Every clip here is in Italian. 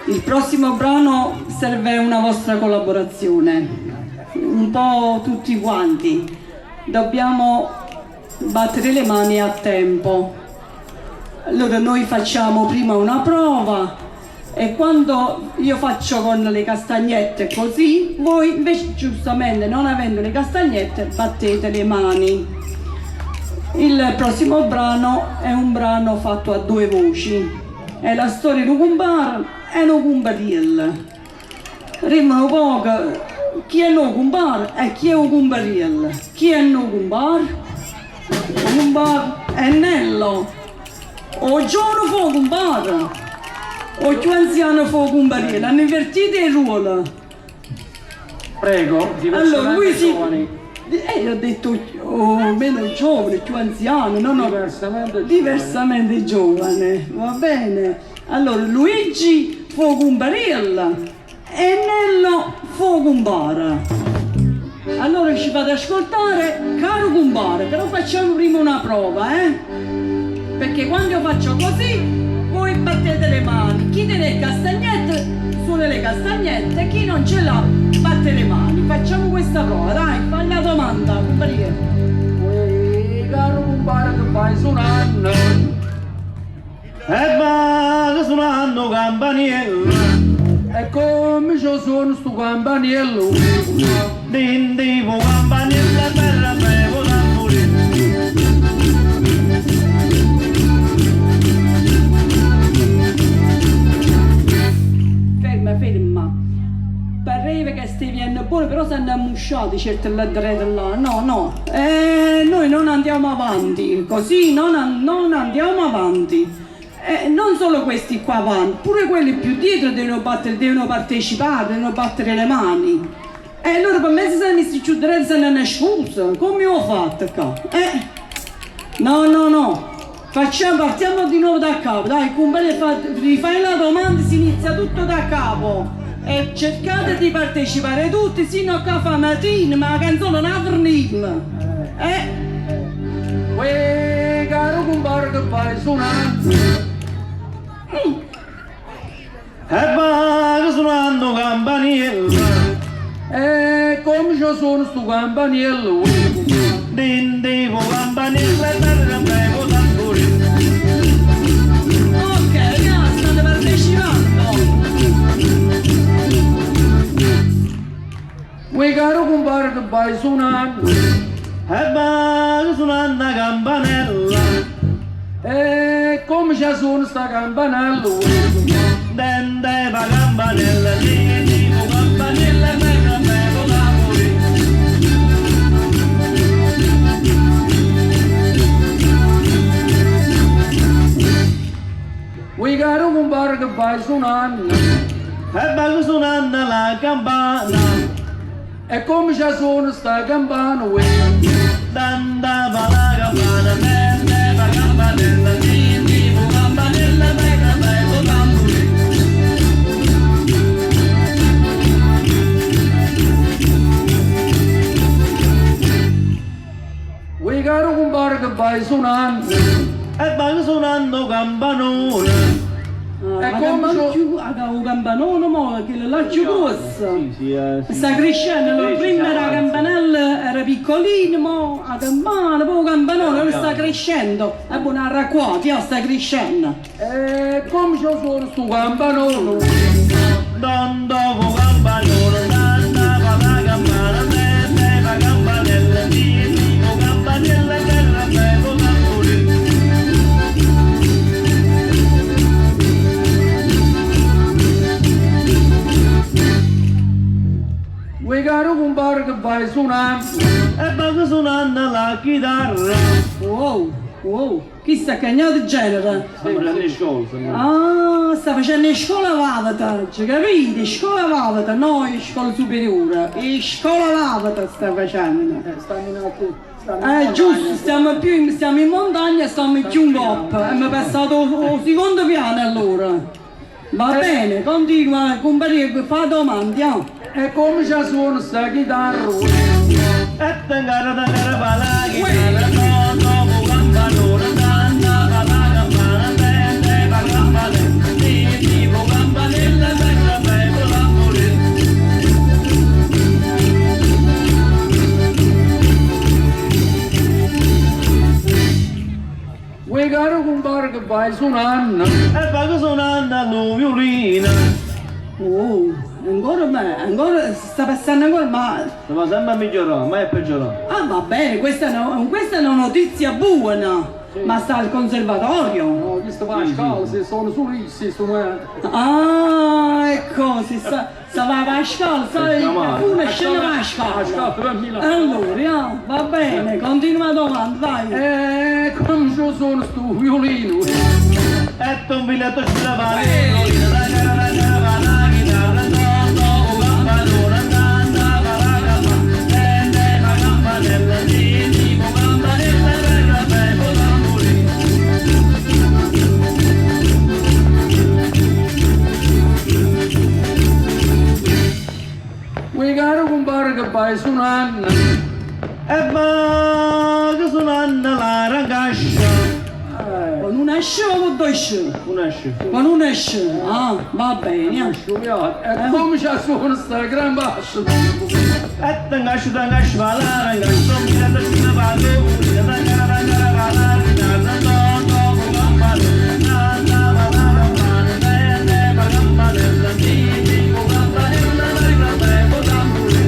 Il prossimo brano serve una vostra collaborazione, un po' tutti quanti. Dobbiamo battere le mani a tempo. Allora noi facciamo prima una prova e quando io faccio con le castagnette così, voi invece giustamente non avendo le castagnette battete le mani. Il prossimo brano è un brano fatto a due voci, è la storia di un cumbar e un cumbariel. Rimano poco, chi è un cumbar e chi è un cumbariel. Chi è un cumbar? Un cumbar è Nello. O giovane fu cumbar, o più anziano fu cumbariel. Hanno invertito il ruolo. Prego, Allora lui si... giovani. Io ho detto meno giovane, più anziano, no, diversamente giovane, va bene. Allora Luigi fu cumbariella e Nello fu cumbara. Allora ci fate ascoltare, caro cumbare, però facciamo prima una prova, perché quando io faccio così, voi battete le mani. Chi tiene le castagnette, suona le castagnette, chi non ce l'ha, batte le mani. Facciamo questa prova, dai, fai la domanda, cumbariere. Caro cumbare che fai suonando, E va suonando campaniello, e come ci suono sto campaniello, dindivo campaniello per la bevo tamburino. Ferma. Pareva che stai venendo buono, però stanno ammusciati certe lettere là. No. Noi non andiamo avanti, così non andiamo avanti. Non solo questi qua avanti, pure quelli più dietro devono partecipare, devono battere le mani. E loro per me si sono messi giù diretti, se ne è scusa. Come ho fatto qua? No. Partiamo di nuovo da capo, dai, cumbare, rifai la domanda, si inizia tutto da capo. E cercate di partecipare tutti, sino a qua fa mattina, ma la canzone non ha finito. uè, caro cumbare che fai suonando, E va suonando campaniello, e come ci suono sto campaniello, dindivo campaniello per la bevo tamburino. Ok, ragazzi, state partecipando. uè, caro cumbare che fai suonando, E va suonando campanella, e come ci suono sta campanello, dendeva campanella, dindivo campanella per la bevo tamburino. uè, caro cumbare che fai suonando, E va suonando la campana, e come ci suono sta campana, uè, dandava la campana, dendeva campanella, dindivo campanella per la bevo tamburino. uè, caro cumbare che fai suonando, E va suonando campanone, E come un campanone, mo, che là più grossa. Sta crescendo, prima era la campanella, era piccolina, mo la campana, poi il campanone, ora sta crescendo. E poi una racquata, sta crescendo. e come ci suono sto campanone, dondovo campanone, dandava la campana, dendeva campanella, dindivo campanella per la bevo tamburino. uè, caro cumbare che fai suonando, E va suonando la chitarra, Wow, chi sta cagnando di genere? stiamo facendo show, Ah, sta facendo scuola Vavata, capite? Scuola Vavata, no, scuola superiore. E scuola Vavata sta facendo. Giusto, stiamo in montagna, stiamo in più un po'. Abbiamo passato il secondo piano allora. Va bene, continua, compare, fa domande, e come ci suono sta chitarra, uè, e tangara va la chitarra, dondovo campanone, dandava la campana, dendeva campanella, dindivo campanella. suonando. e va suonando lo violino. Oh, ancora sta passando ancora, ma... Ma sempre migliorare, mai peggiorare. Ah, va bene, questa è una notizia buona, ma sta al conservatorio. No, questo va a scala, se sono solisti, strumenti. Ah, ecco, stava a scala, sai, una scena va a A scala. scala, per Milano. Allora, va bene, continua avanti, vai. Come ci sono sto violino? E tu un biglietto ci lava, violino, la caravana, la chitarra, no, campanone, andando, la campanella, tende la campanella, tipo campanella, per caffè, con tamburino. Vuoi caro compare che vai suonando? E va suonando la ragazza. Con una scia o con due scia? Una scia. Con una scia, ah, va bene. E come ci suona sta gran basso? E tangasci, va la ragazza, un biglietto ci lava, violino, la caravana, la chitarra, no, campanone, andava la campana, tende la campanella, tipo campanella, per caffè, con tamburino.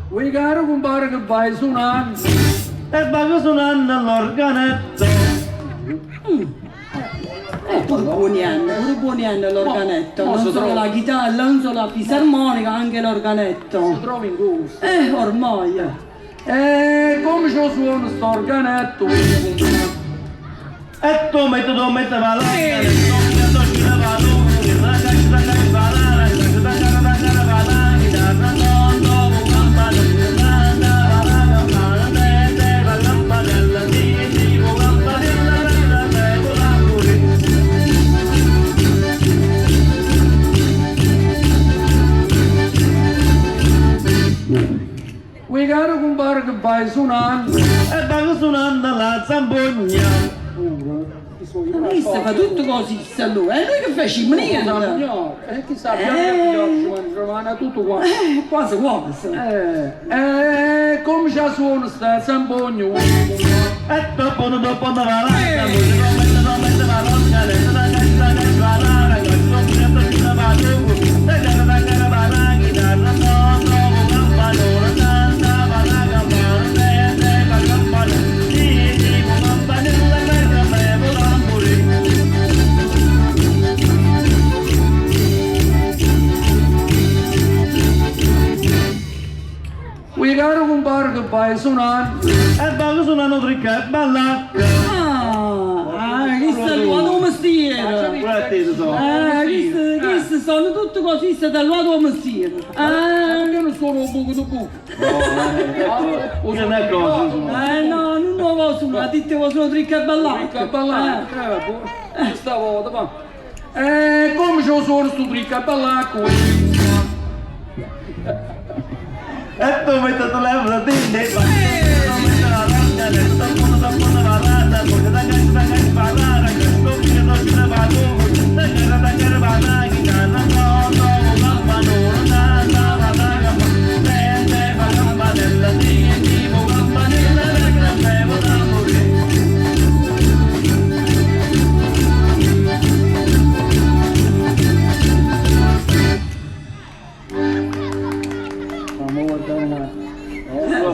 Vuoi caro compare che vai suonando? E va suonando l'organetto. Pure buoni anni l'organetto, Ma non si solo trova. la chitarra, non solo la fisarmonica, anche l'organetto. Si trova in gusto. Ormai. E come ci suona sto organetto? E tu metti va l'organetto, ci lava l'organetto, la caccia, va la ragazza, va la chitarra, no, campanella, andava la campana, tende la campanella, tipo campanella, per caffè, con tamburino. Vuoi caro compare che vai suonando? E va suonando la zampogna. Ma che sta fa tutto così, sta lui? È lui che facciamo niente. E chissà, già tutto qua. Quasi quasi. Come ci suona sta zampogno? E dopo va la zampogna, mette va l'organetto, la caccia, va la ragazza, un biglietto ci lava l'organetto, la caravana, la chitarra, no, campanone, andava la campana, tende la campanella, tipo campanella, per caffè, con tamburino. Vuoi caro compare che vai suonando? E va suonando tricca e ballacca. Che sta luato mestiere. Pure a te sono. Che sono tutti così, sta dal luato mestiere. Perché non sono un buco di buco? Non è cosa, insomma. No, non lo posso, ma dite che sono tricca e ballacca. Tricca ballacca, questa volta va. Come ci suona sto tricca ballacca? E tu metti il telefono, tende, va la l'organetto, va la zampogna, la caccia, va la ragazza, un biglietto ci lava l'organetto, la caravana, la chitarra, no, campanone, andava la campana, tende la campanella, tipo campanella, per caffè, con tamburino.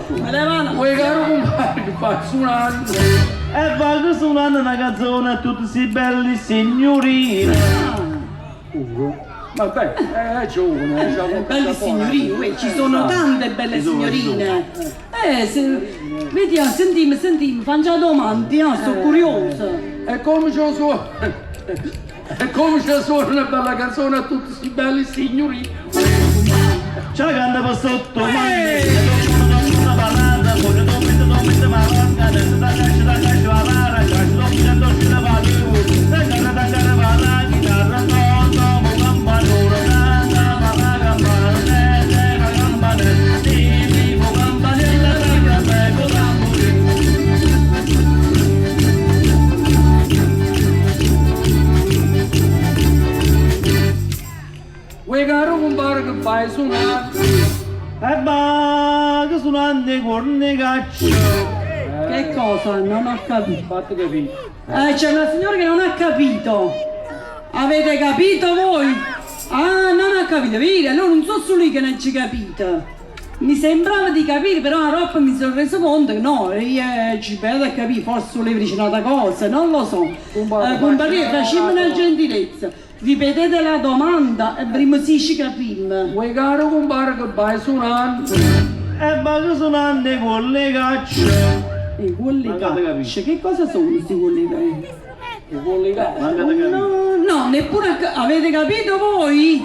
Me le mano. Vuoi caro compare che vai suonando? E va suonando una canzone a tutti si belli signorini. Vabbè, è giovane, Belli signorini, ci sono tante belle signorine. Vediamo, sentimi, faccia domande, sono curiosa. E come ci suona? E come ci suona una bella canzone a tutti questi belli signori? Ce la canta per sotto, una ballata, poi non mette ma l'organetto, la caccia, va la ragazza, un biglietto ci lava l'organetto, la caravana, la chitarra, no, campanone, andava la campana, tende la campanella, tipo campanella, per caffè, con tamburino. Vuoi caro compare che vai suonando? E va con le cacce. Che cosa? Non ho capito. Fate capire. C'è una signora che non ha capito. Avete capito voi? Ah, non ha capito, vedi? Allora non so solo io che non ci capite. Mi sembrava di capire, però a roba mi sono reso conto che no, io ci vedo a capire, forse volevo dire una cosa, non lo so. Compagnia, facciamo una gentilezza. Ripetete la domanda e prima si capiamo. Vuoi caro compare che vai suonando? E vado suonando con le cacce. E collegacce, che cosa sono questi collegacci? No, neppure avete capito voi?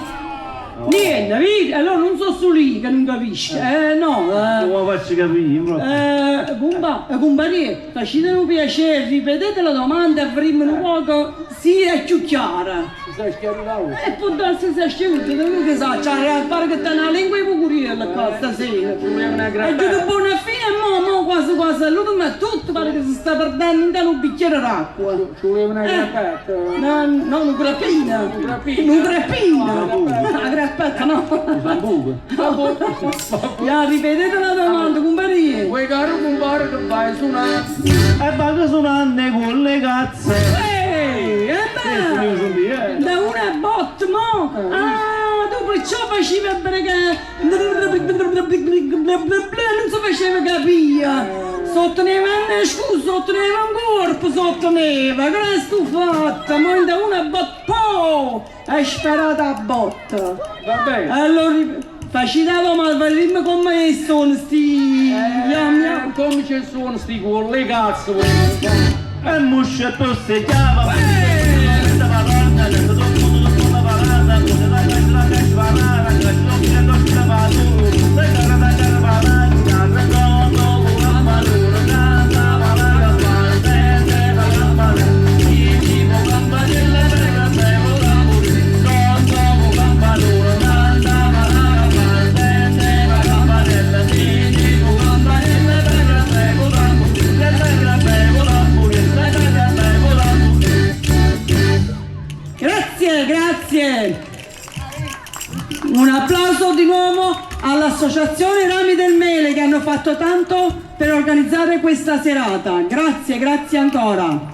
Niente, vedi? Allora non so solo io che non capisco. No. Come faccio capire? Compagnia, facete un piacere, ripetete la domanda e avremo un poco sia più chiara. Ti sei schiarito? E può darsi se scegliuto, non che sa, c'è pare che te una lingua di curiosa qua stasera. E giù di buona fine, mo quasi, l'ultimo è tutto, pare che si sta perdendo in un bicchiere d'acqua. Ci voleva una grappetta? No, un grappino. Un grappino. Una grappetta, no. Ya, ripetete la domanda, compagnia. Vuoi caro compare che vai suonando? E vado suonando con le cazze. Da una botta, mo! Ah, dopo ciò faceva che non si faceva capire. Sotteneva scusa, sotteneva un corpo, sotteneva, che l'hai stufatta, mo da una botta, è sperata a botta. Va bene. Allora, facci la domanda, dimmi come sono sti... Come ci sono sti con le cazzo? E musce tu si chiama. Grazie! Un applauso di nuovo all'Associazione Rami del Mele che hanno fatto tanto per organizzare questa serata. Grazie ancora.